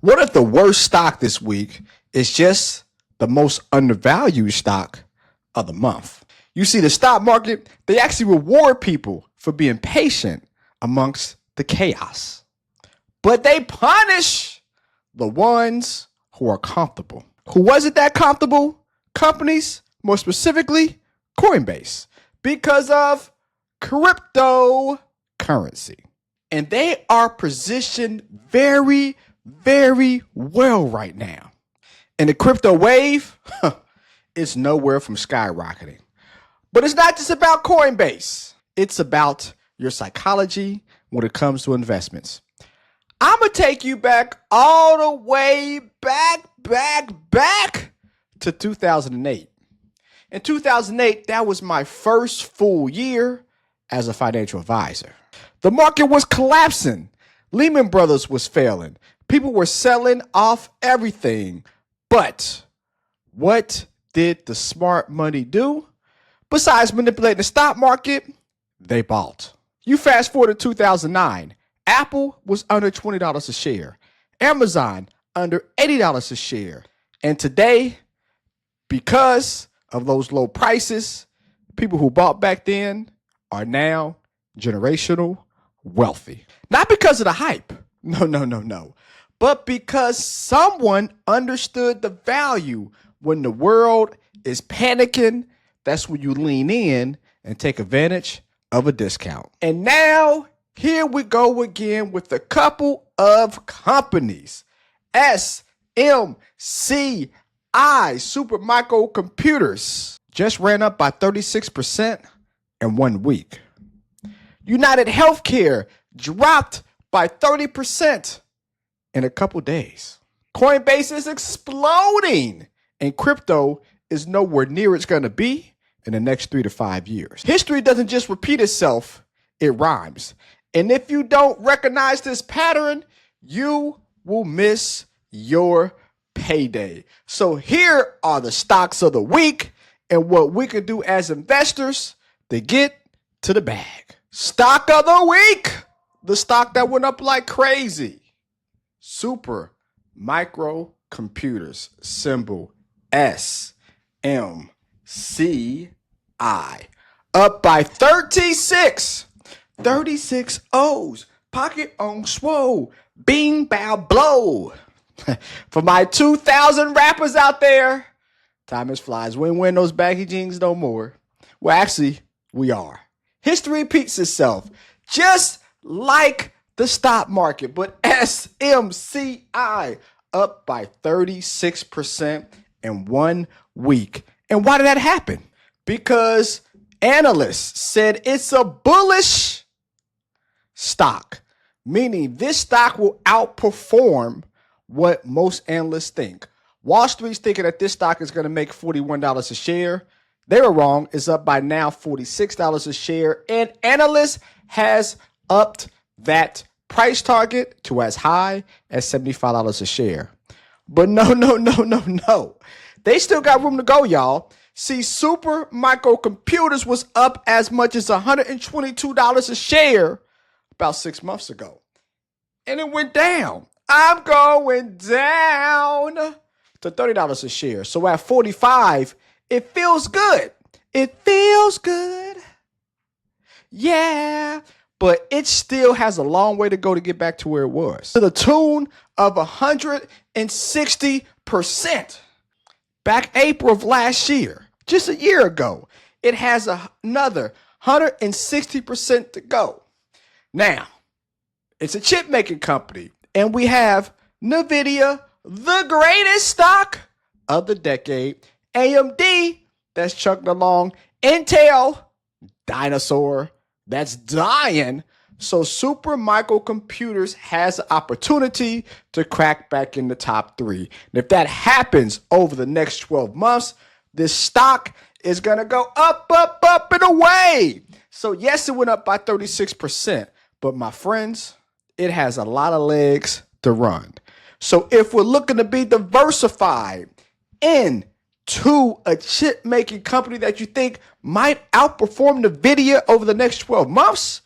What if the worst stock this week is just the most undervalued stock of the month? You see, the stock market, they actually reward people for being patient amongst the chaos, but they punish the ones who are comfortable. Who wasn't that comfortable? Companies, more specifically, Coinbase, because of cryptocurrency. And they are positioned very, very well right now. And the crypto wave is nowhere from skyrocketing. But it's not just about Coinbase. It's about your psychology when it comes to investments. I'm going to take you back all the way back to 2008. In 2008, that was my first full year as a financial advisor. The market was collapsing. Lehman Brothers was failing. People were selling off everything. But what did the smart money do? Besides manipulating the stock market, they bought. You fast forward to 2009. Apple was under $20 a share. Amazon under $80 a share. And today, because of those low prices, people who bought back then are now generational wealthy. Not because of the hype. No. But because someone understood the value. When the world is panicking, that's when you lean in and take advantage of a discount. And now, here we go again with a couple of companies. SMCI, Super Micro Computers, just ran up by 36% in 1 week. UnitedHealthcare dropped by 30% in a couple days. Coinbase is exploding, and crypto is nowhere near it's going to be in the next 3 to 5 years. History doesn't just repeat itself, it rhymes. And if you don't recognize this pattern, you will miss your payday. So here are the stocks of the week and what we can do as investors to get to the bag. Stock of the week, the stock that went up like crazy. Super Micro Computers, symbol SMCI, up by 36 O's. Pocket on swole. Bing, bow, blow. For my 2,000 rappers out there, time is flies. We ain't wearing those baggy jeans no more. Well, actually, we are. History repeats itself, just like the stock market. But SMCI up by 36% in 1 week. And why did that happen? Because analysts said it's a bullish stock, meaning this stock will outperform what most analysts think. Wall Street's thinking that this stock is going to make $41 a share. They were wrong. It's up by now $46 a share. And analysts has upped that price target to as high as $75 a share. But no. They still got room to go, y'all. See, Super Micro Computers was up as much as $122 a share about 6 months ago. And it went down. I'm going down to $30 a share. So at 45, it feels good. It feels good. Yeah. But it still has a long way to go to get back to where it was. To the tune of 160%. Back April of last year, just a year ago, it has another 160% to go. Now, it's a chip making company, and we have NVIDIA, the greatest stock of the decade, AMD, that's chugging along, Intel, dinosaur, that's dying. So Super Micro Computers has an opportunity to crack back in the top 3. And if that happens over the next 12 months, this stock is going to go up and away. So yes, it went up by 36%. But my friends, it has a lot of legs to run. So if we're looking to be diversified into a chip making company that you think might outperform NVIDIA over the next 12 months,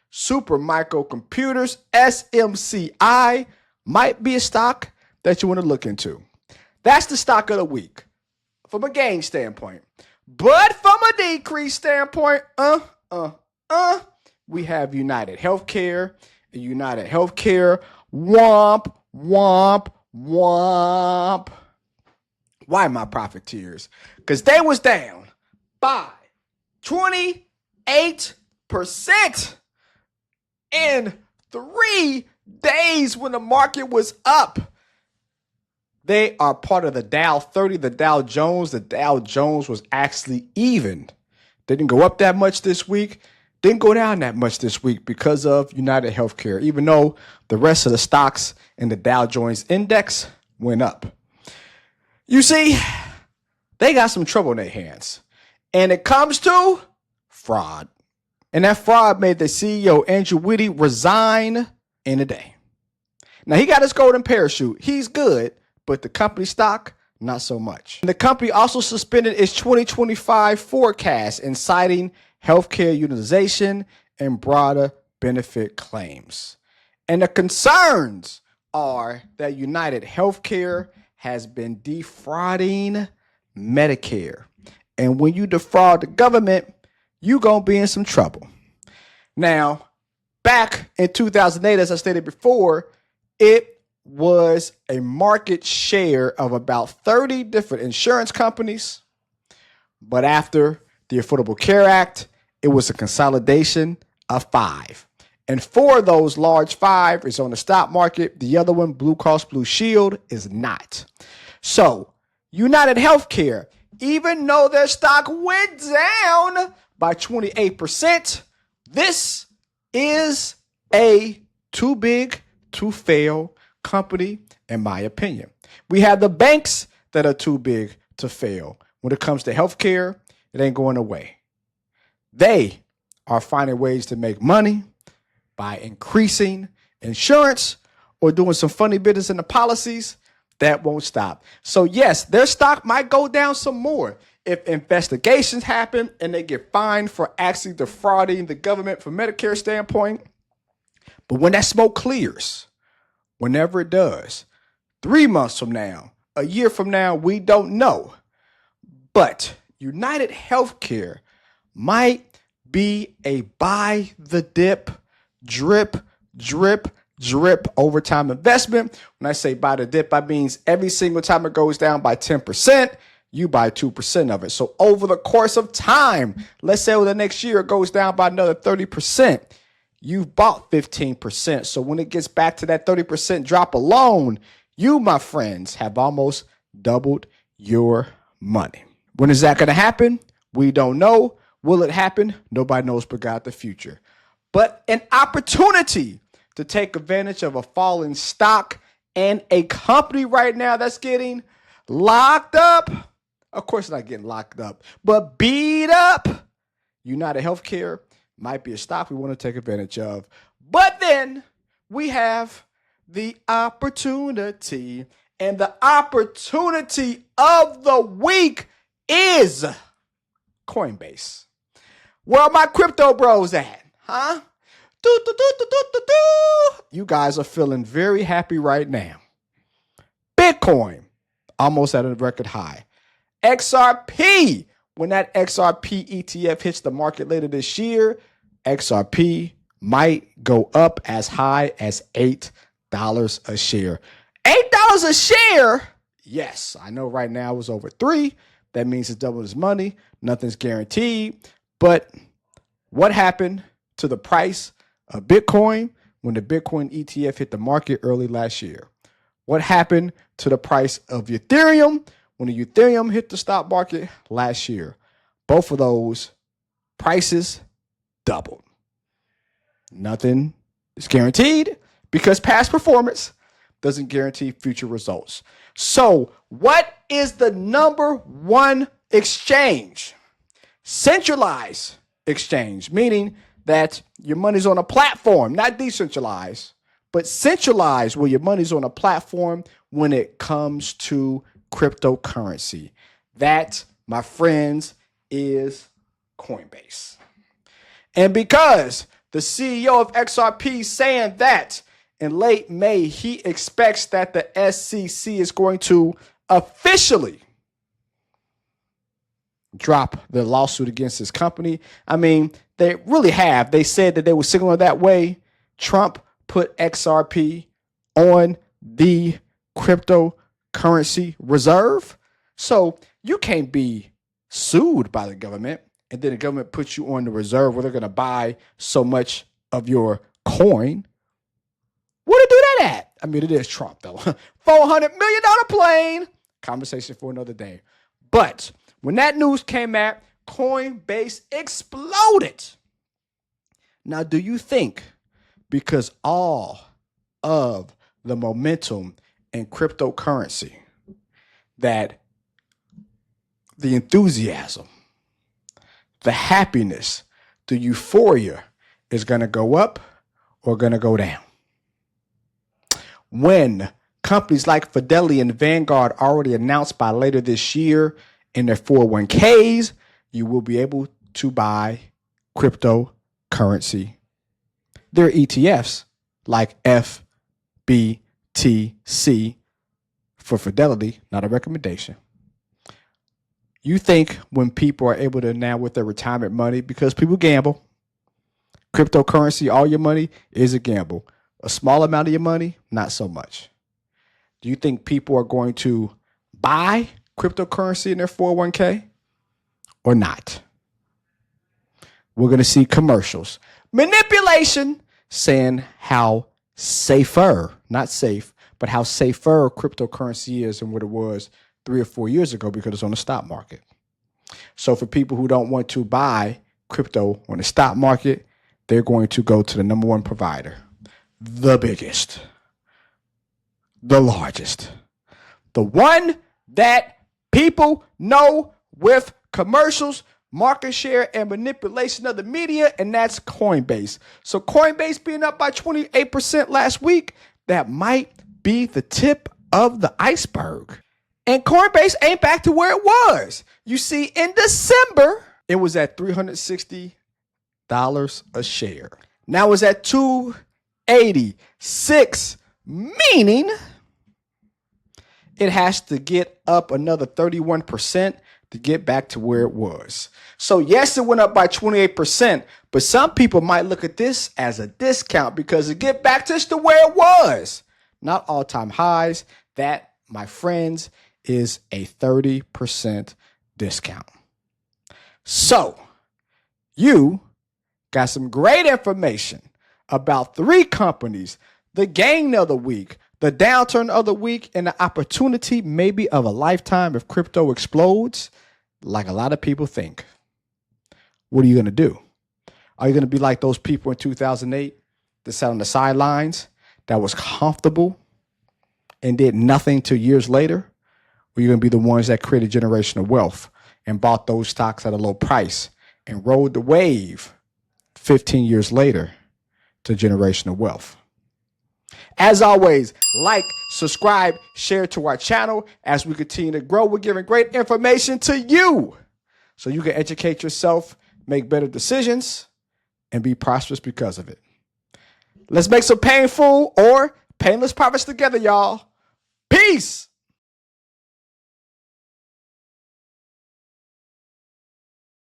Super Micro Computers, SMCI, might be a stock that you want to look into. That's the stock of the week from a gain standpoint. But from a decrease standpoint, we have UnitedHealthcare. UnitedHealthcare, womp, womp, womp. Why my profiteers? Because they was down by 28% in 3 days when the market was up. They are part of the Dow 30, the Dow Jones. The Dow Jones was actually even. Didn't go up that much this week. Didn't go down that much this week because of UnitedHealthcare, even though the rest of the stocks in the Dow Jones Index went up. You see, they got some trouble in their hands. And it comes to fraud. And that fraud made the CEO, Andrew Whitty, resign in a day. Now, he got his golden parachute. He's good, but the company stock, not so much. And the company also suspended its 2025 forecast, inciting healthcare utilization and broader benefit claims. And the concerns are that UnitedHealthcare has been defrauding Medicare. And when you defraud the government, you're going to be in some trouble. Now, back in 2008, as I stated before, it was a market share of about 30 different insurance companies. But after the Affordable Care Act, it was a consolidation of 5. And 4 of those large 5 is on the stock market. The other one, Blue Cross Blue Shield, is not. So UnitedHealthcare, even though their stock went down by 28%, this is a too big to fail company, in my opinion. We have the banks that are too big to fail. When it comes to healthcare, it ain't going away. They are finding ways to make money by increasing insurance or doing some funny business in the policies. That won't stop. So yes, their stock might go down some more if investigations happen and they get fined for actually defrauding the government from Medicare standpoint. But when that smoke clears, whenever it does, 3 months from now, a year from now, we don't know. But UnitedHealthcare might be a buy the dip, drip, drip, drip overtime investment. When I say buy the dip, I mean every single time it goes down by 10%, you buy 2% of it. So over the course of time, let's say over the next year, it goes down by another 30%. You've bought 15%. So when it gets back to that 30% drop alone, you, my friends, have almost doubled your money. When is that going to happen? We don't know. Will it happen? Nobody knows but God the future. But an opportunity to take advantage of a falling stock and a company right now that's getting locked up. Of course, not getting locked up, but beat up. UnitedHealthcare might be a stock we want to take advantage of. But then we have the opportunity, and the opportunity of the week is Coinbase. Where are my crypto bros at? Huh? You guys are feeling very happy right now. Bitcoin, almost at a record high. XRP, when that XRP ETF hits the market later this year, XRP might go up as high as $8 a share. $8 a share? Yes, I know right now it's over 3. That means it's double his money. Nothing's guaranteed. But what happened to the price of Bitcoin when the Bitcoin ETF hit the market early last year? What happened to the price of Ethereum when the Ethereum hit the stock market last year? Both of those prices doubled. Nothing is guaranteed because past performance doesn't guarantee future results. So what is the number one exchange? Centralized exchange, meaning that your money's on a platform, not decentralized, but centralized, where your money's on a platform when it comes to cryptocurrency. That, my friends, is Coinbase. And because the CEO of XRP is saying that in late May, he expects that the SEC is going to officially drop the lawsuit against his company. I mean, they really have. They said that they were signaling that way. Trump put XRP on the cryptocurrency reserve. So you can't be sued by the government and then the government puts you on the reserve where they're going to buy so much of your coin. Where to do that at? I mean, it is Trump, though. $400 million plane. Conversation for another day. But when that news came out, Coinbase exploded. Now, do you think because all of the momentum in cryptocurrency that the enthusiasm, the happiness, the euphoria is going to go up or going to go down? When companies like Fidelity and Vanguard already announced by later this year in their 401ks, you will be able to buy cryptocurrency. There are ETFs like FBTC for Fidelity, not a recommendation. You think when people are able to now with their retirement money, because people gamble, cryptocurrency, all your money is a gamble. A small amount of your money, not so much. Do you think people are going to buy cryptocurrency in their 401k or not? We're going to see commercials, manipulation, saying how safer, not safe, but how safer cryptocurrency is than what it was 3 or 4 years ago because it's on the stock market. So for people who don't want to buy crypto on the stock market, they're going to go to the number one provider, the biggest, the largest, the one that people know with commercials, market share, and manipulation of the media, and that's Coinbase. So Coinbase being up by 28% last week, that might be the tip of the iceberg. And Coinbase ain't back to where it was. You see, in December, it was at $360 a share. Now it's at $286, meaning it has to get up another 31% to get back to where it was. So yes, it went up by 28%, but some people might look at this as a discount because it get back just to where it was. Not all-time highs. That, my friends, is a 30% discount. So you got some great information about 3 companies, the gain of the week, the downturn of the week, and the opportunity maybe of a lifetime if crypto explodes, like a lot of people think. What are you going to do? Are you going to be like those people in 2008 that sat on the sidelines, that was comfortable and did nothing till years later? Or are you going to be the ones that created generational wealth and bought those stocks at a low price and rode the wave 15 years later to generational wealth? As always, like, subscribe, share to our channel. As we continue to grow, we're giving great information to you so you can educate yourself, make better decisions, and be prosperous because of it. Let's make some painful or painless profits together, y'all. Peace.